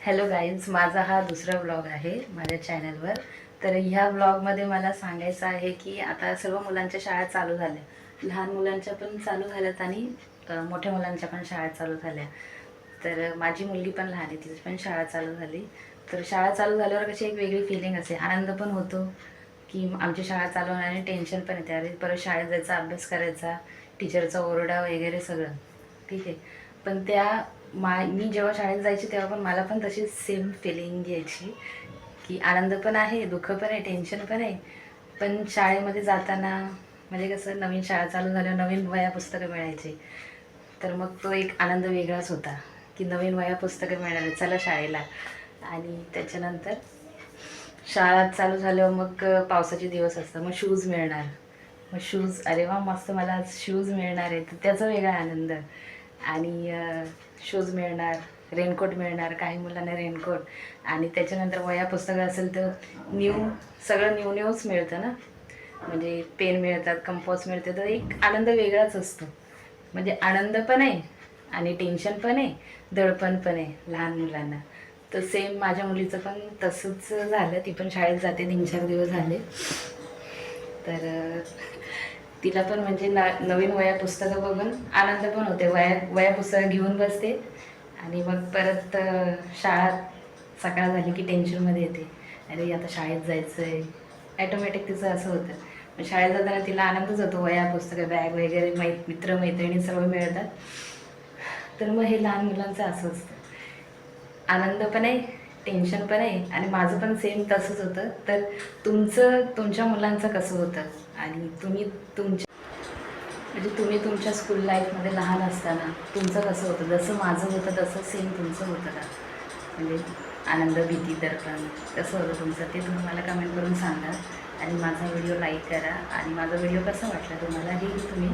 Hello guys, माझा हा दुसरा ब्लॉग आहे माझ्या चॅनलवर. तर ह्या ब्लॉगमध्ये मला सांगायचं आहे की आता सर्व मुलांच्या शाळा चालू झाल्या, लहान मुलांच्या पण चालू झाल्यात आणि मोठ्या मुलांच्या पण शाळा चालू झाल्या. तर माझी मुलगी पण लहान आहे, तिची पण शाळा चालू झाली. तर शाळा चालू झाल्यावर कशी एक वेगळी फिलिंग असते, आनंद पण होतो की आमची शाळा चालू होणार आणि टेन्शन पण येते, अरे परत शाळेत जायचा, अभ्यास करायचा, टीचरचा ओरडा वगैरे सगळं ठीक आहे. पण मी जेव्हा शाळेत जायची तेव्हा पण मला पण तशीच सेम फिलिंग यायची की आनंद पण आहे, दुःख पण आहे, टेन्शन पण आहे. पण शाळेमध्ये जाताना म्हणजे कसं नवीन शाळा चालू झाल्यावर नवीन वह्या पुस्तकं मिळायचे, तर मग तो एक आनंद वेगळाच होता की नवीन वह्या पुस्तकं मिळाले, चला शाळेला. आणि त्याच्यानंतर शाळा चालू झाल्यावर मग पावसाचे दिवस असतात, मग शूज मिळणार. मग शूज, अरे वा मस्त, मला आज शूज मिळणार आहे, तर त्याचा वेगळा आनंद. आणि शूज मिळणार, रेनकोट मिळणार, काही मुलांना रेनकोट. आणि त्याच्यानंतर वह्या पुस्तकं असेल तर सगळं न्यू न्यूच मिळतं ना, म्हणजे पेन मिळतात, कंपॉस मिळते, तर एक आनंद वेगळाच असतो. म्हणजे आनंद पण आहे आणि टेन्शन पण आहे, दडपण पण आहे लहान मुलांना. तर सेम माझ्या मुलीचं पण तसंच झालं, ती पण शाळेत जाते, 3-4 दिवस झाले. तर तिला पण म्हणजे नवीन वह्या पुस्तकं बघून आनंद पण होते, वह्या पुस्तकं घेऊन बसते. आणि मग परत शाळा सकाळ झाली की टेन्शनमध्ये येते, अरे आता शाळेत जायचं आहे, ॲटोमॅटिक तिचं असं होतं. मग शाळेत जाताना तिला आनंदच होतो, वह्या पुस्तकं, बॅग वगैरे, मित्रमैत्रिणी सर्व मिळतात. तर मग हे लहान मुलांचं असं असतं, आनंद पण आहे, टेन्शन पण आहे. आणि माझं पण सेम तसंच होतं. तर तुमच्या मुलांचं कसं होतं आणि तुम्ही तुमच्या स्कूल लाईफमध्ये लहान असताना तुमचं कसं होतं, जसं माझं होतं तसं सेम तुमचं होतं का? म्हणजे आनंद, भीती, दडपण कसं होतं तुमचं, ते तुम्ही मला कमेंट करून सांगा. आणि माझा व्हिडिओ लाईक करा आणि माझा व्हिडिओ कसा वाटला तुम्हाला हेही तुम्ही